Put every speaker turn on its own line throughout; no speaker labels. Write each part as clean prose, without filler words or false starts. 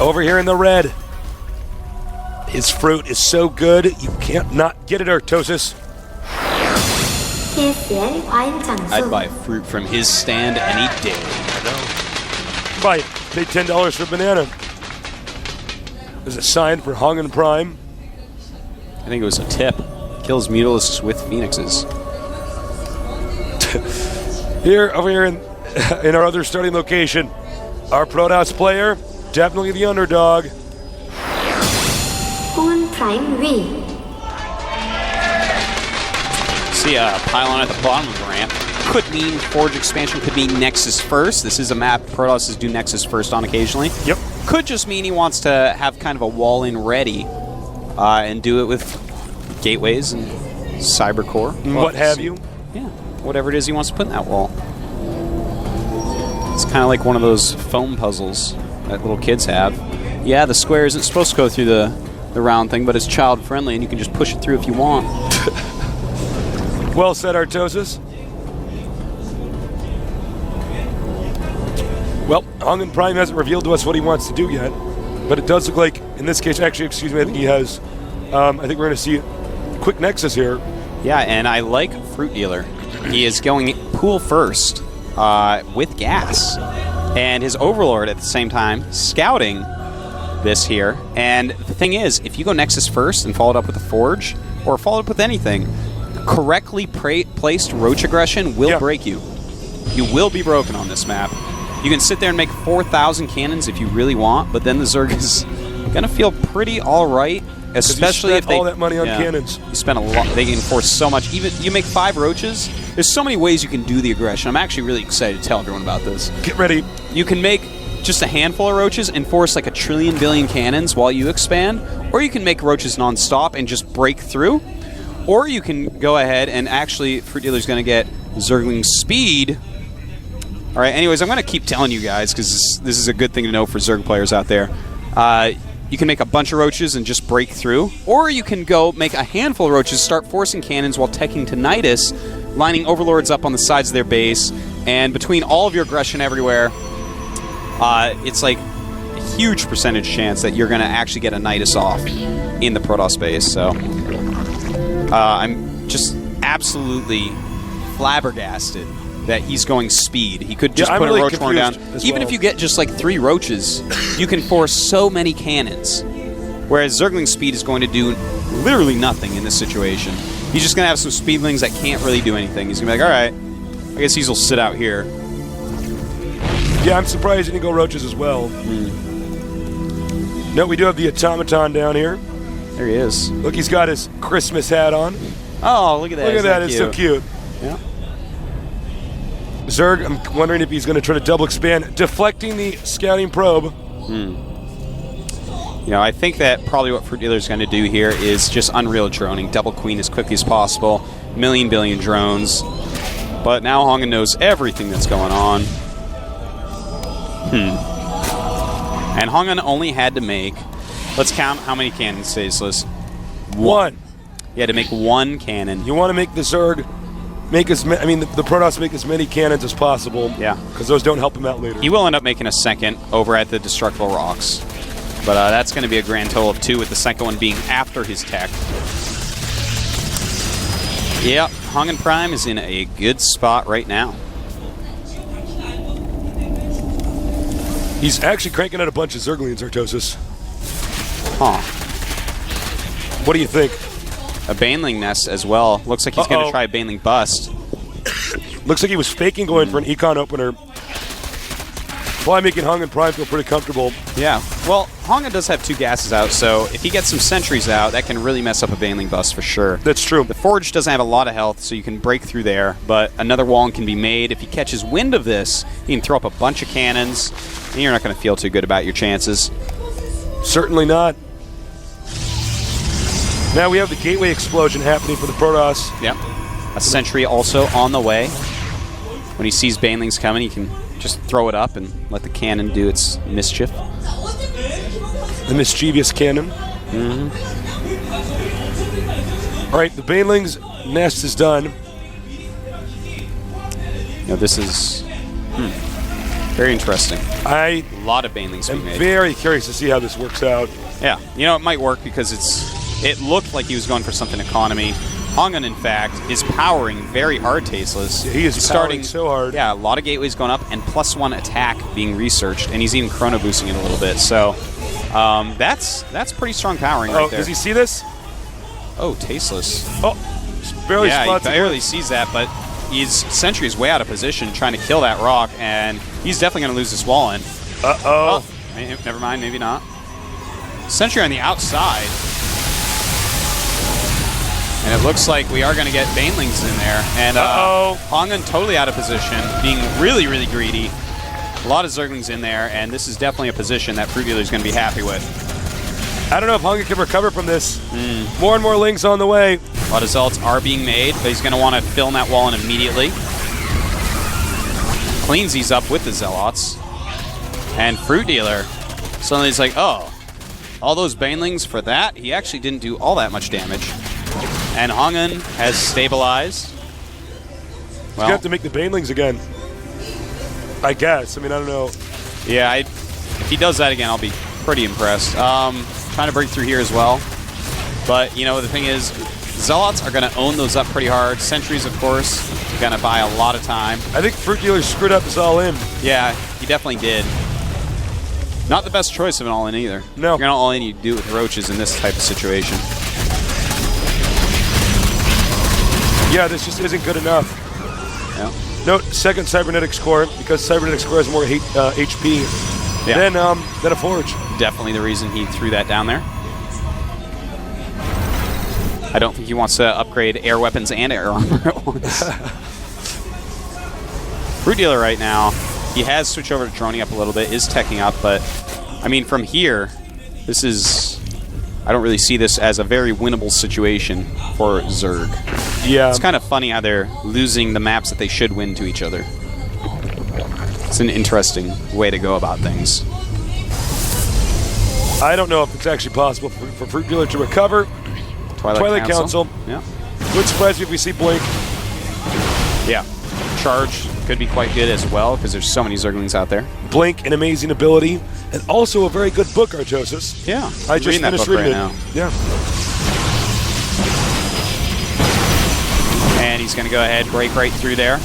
Over here in the red. His fruit is so good, you can't not get it, Artosis.
GSL 과일 장수.
I'd buy fruit from his stand any day.
Buy it. Pay $10 for a banana. There's a sign for HongUn Prime.
I think it was a tip. Kills mutalisks with phoenixes.
Over here in our other starting location, our Protoss player, definitely the underdog.
홍은 프라임 위.
See a pylon at the bottom of the ramp. Could mean Forge expansion, could mean Nexus first. This is a map Protosses do Nexus first on occasionally.
Yep.
Could just mean he wants to have kind of a wall in ready and do it with gateways and cyber core.
What have you.
Yeah, whatever it is he wants to put in that wall. It's kind of like one of those foam puzzles that little kids have. Yeah, the square isn't supposed to go through the round thing, but it's child friendly and you can just push it through if you want.
Well said, Artosis. Well, HongUn Prime hasn't revealed to us what he wants to do yet, but it does look like, in this case, actually, excuse me, I think he has, I think we're going to see a quick Nexus here.
Yeah, and I like FruitDealer. He is going pool first with gas, and his Overlord at the same time scouting this here. And the thing is, if you go Nexus first and follow it up with a Forge, or follow it up with anything, correctly placed Roach aggression will break you. You will be broken on this map. You can sit there and make 4,000 cannons if you really want, but then the Zerg is going to feel pretty all right, especially if they
all that money on cannons.
You spend a lot. They can force so much. Even you make 5 roaches. There's so many ways you can do the aggression. I'm actually really excited to tell everyone about this.
Get ready.
You can make just a handful of roaches and force like a trillion billion cannons while you expand, or you can make roaches non-stop and just break through, or you can go ahead and actually FruitDealer's going to get Zergling speed. All right, anyways, I'm going to keep telling you guys because this is a good thing to know for Zerg players out there. You can make a bunch of roaches and just break through, or you can go make a handful of roaches, start forcing cannons while teching to Nidus, lining Overlords up on the sides of their base, and between all of your aggression everywhere, it's like a huge percentage chance that you're going to actually get a Nidus off in the Protoss base. So I'm just absolutely flabbergasted that he's going speed. He could just put a roach horn down. Even if you get just like 3 roaches, you can force so many cannons. Whereas Zergling speed is going to do literally nothing in this situation. He's just going to have some speedlings that can't really do anything. He's going to be like, all right, I guess these will sit out here.
Yeah, I'm surprised he didn't go roaches as well. No, we do have the automaton down here.
There he is.
Look, he's got his Christmas hat on.
Oh, look at that.
Look at that, it's so cute.
Yeah.
Zerg, I'm wondering if he's going to try to double expand, deflecting the scouting probe.
You know, I think that probably what FruitDealer's going to do here is just Unreal droning, double queen as quickly as possible, million billion drones. But now HongUn knows everything that's going on. And HongUn only had to make, let's count how many cannons, Staceless.
1.
He had to make 1 cannon.
You want to make the Zerg make the Protoss make as many cannons as possible.
Yeah.
Because those don't help him out later.
He will end up making a second over at the Destructible Rocks. But that's going to be a grand total of 2, with the second one being after his tech. Yep, HongUn Prime is in a good spot right now.
He's actually cranking out a bunch of Zerglings, Artosis.
Huh.
What do you think?
A Baneling nest as well. Looks like he's going to try a Baneling bust.
Looks like he was faking going for an econ opener. Probably making HongUn Prime feel pretty comfortable.
Yeah. Well, HongUn does have 2 gases out, so if he gets some sentries out, that can really mess up a Baneling bust for sure.
That's true.
The Forge doesn't have a lot of health, so you can break through there, but another wall can be made. If he catches wind of this, he can throw up a bunch of cannons, and you're not going to feel too good about your chances.
Certainly not. Now we have the gateway explosion happening for the Protoss.
Yep. A sentry also on the way. When he sees Banelings coming, he can just throw it up and let the cannon do its mischief.
The mischievous cannon. All right, the Banelings nest is done.
Now this is... Very interesting.
I
A lot of banelings
am
being made.
very curious to see how this works out.
Yeah, you know, it might work because it looked like he was going for something economy. HongUn, in fact, is powering very hard, Tasteless.
Yeah, he is
He's
powering so hard.
Yeah, a lot of gateways going up and +1 attack being researched, and he's even chrono boosting it a little bit. So that's pretty strong powering right there.
Does he see this?
Oh, Tasteless.
Oh, barely
Yeah,
spots
he
it.
barely sees that, but Sentry is way out of position trying to kill that rock, and he's definitely going to lose this wall in.
Uh-oh.
Never mind, maybe not. Sentry on the outside. And it looks like we are going to get banelings in there. And HongUn totally out of position, being really, really greedy. A lot of Zerglings in there, and this is definitely a position that FruitDealer is going to be happy with.
I don't know if HongUn can recover from this. More and more lings on the way.
A lot of Zealots are being made, but he's going to want to fill in that wall in immediately. Cleans these up with the Zealots. And FruitDealer suddenly is like, oh, all those banelings for that? He actually didn't do all that much damage. And HongUn has stabilized.
He's going to have to make the banelings again. I guess. I mean, I don't know.
Yeah, if he does that again, I'll be pretty impressed. Trying to break through here as well. But, you know, the thing is, Zealots are going to own those up pretty hard. Sentries, of course, going to buy a lot of time.
I think FruitDealer screwed up his all-in.
Yeah, he definitely did. Not the best choice of an all-in either.
No.
You're going to all-in, you do it with roaches in this type of situation.
Yeah, this just isn't good enough.
Yeah.
Note, second Cybernetics core, because Cybernetics core has more HP than a Forge.
Definitely the reason he threw that down there. I don't think he wants to upgrade air weapons and air armor at once. FruitDealer right now, he has switched over to droning up a little bit, is teching up, but I mean, from here, this is... I don't really see this as a very winnable situation for Zerg.
Yeah.
It's kind of funny how they're losing the maps that they should win to each other. It's an interesting way to go about things.
I don't know if it's actually possible for FruitDealer to recover. Twilight Council.
Yeah.
Would surprise me if we see Blink.
Yeah. Charge could be quite good as well, because there's so many Zerglings out there.
Blink, an amazing ability, and also a very good book, Artosis.
Yeah.
I just finished reading it.
Now.
Yeah.
And he's going to go ahead, break right through there.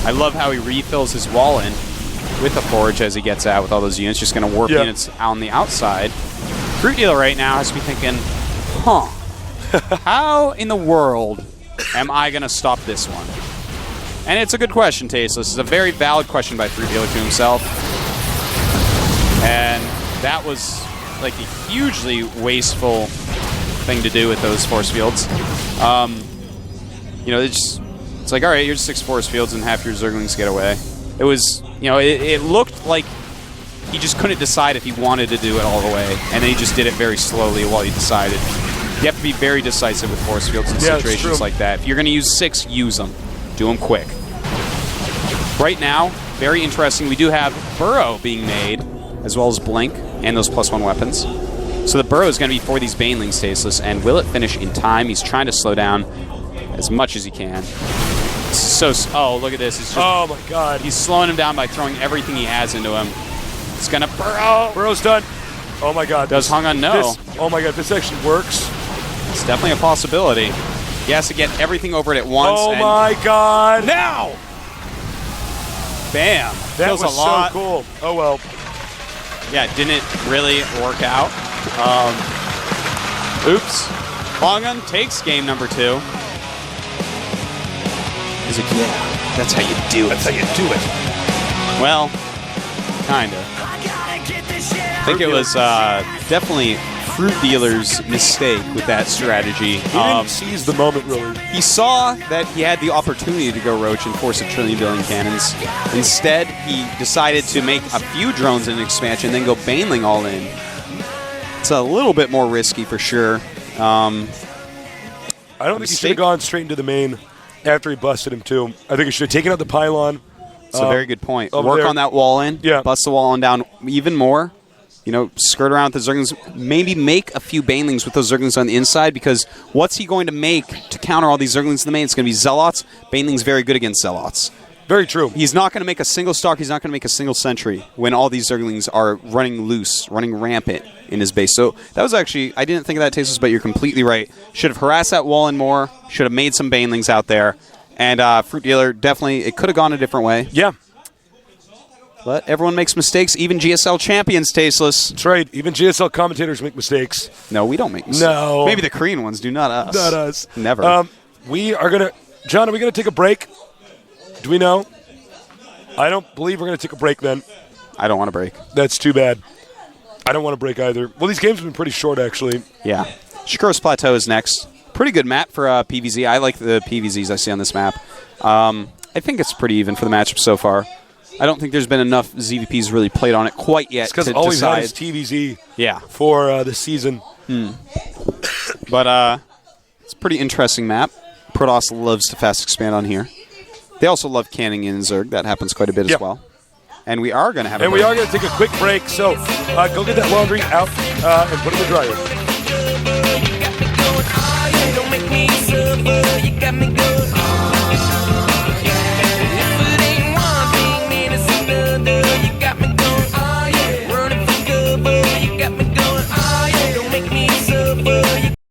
I love how he refills his wall in with the Forge as he gets out with all those units. Just going to warp units on the outside. FruitDealer right now has to be thinking, huh, how in the world am I going to stop this one? And it's a good question, Tasteless. It's a very valid question by FruitDealer to himself. And that was like a hugely wasteful thing to do with those force fields. You know, it's like, all right, here's 6 force fields and half your Zerglings get away. It was, you know, it looked like he just couldn't decide if he wanted to do it all the way, and then he just did it very slowly while he decided. You have to be very decisive with force fields in situations like that. If you're going to use 6, use them. Do them quick. Right now, very interesting, we do have Burrow being made, as well as Blink, and those +1 weapons. So the Burrow is going to be for these Banelings, Tasteless, and will it finish in time? He's trying to slow down as much as he can. So, oh, look at this. It's just,
oh my God.
He's slowing him down by throwing everything he has into him. It's going to Burrow.
Burrow's done. Oh my God.
Does HongUn know?
Oh my God, this actually works.
It's definitely a possibility. He has to get everything over it at once.
Oh my God.
Now! Bam.
That
Kills
was
a lot.
so cool. Oh well.
Yeah, it didn't really work out. Oops. HongUn takes game number 2. He's like, yeah, that's how you do it.
That's how you do it.
Well, kinda. I think it was definitely FruitDealer's mistake with that strategy.
He didn't seize the moment, really.
He saw that he had the opportunity to go Roach and force a trillion billion cannons. Instead, he decided to make a few drones in an expansion, then go Baneling all in. It's a little bit more risky for sure.
I don't think he should have gone straight into the main after he busted him, too. I think he should have taken out the pylon.
That's a very good point. Work on that wall in.
Yeah.
Bust the wall in down even more. You know, skirt around with the Zerglings. Maybe make a few Banelings with those Zerglings on the inside, because what's he going to make to counter all these Zerglings in the main? It's going to be Zealots. Baneling's very good against Zealots.
Very true.
He's not going to make a single stock. He's not going to make a single sentry when all these Zerglings are running loose, running rampant in his base. So that was actually, I didn't think of that, Tasteless, but you're completely right. Should have harassed that wall and more. Should have made some Banelings out there. And FruitDealer, definitely, it could have gone a different way.
Yeah.
But everyone makes mistakes, even GSL champions, Tasteless.
That's right. Even GSL commentators make mistakes.
No, we don't make mistakes.
No.
Maybe the Korean ones do, not us.
Not us.
Never.
We are going to... John, are we going to take a break? Do we know? I don't believe we're going to take a break then.
I don't want to break.
That's too bad. I don't want to break either. Well, these games have been pretty short, actually.
Yeah. Shikuros Plateau is next. Pretty good map for PVZ. I like the PVZs I see on this map. I think it's pretty even for the matchup so far. I don't think there's been enough ZVPs really played on it quite yet
because
to
all
decide.
we've had is TVZ
for
the season.
But it's a pretty interesting map. Protoss loves to fast expand on here. They also love canning in Zerg. That happens quite a bit as well. And we are going to have a break.
We are going to take a quick break, so go get that laundry out and put it in the dryer.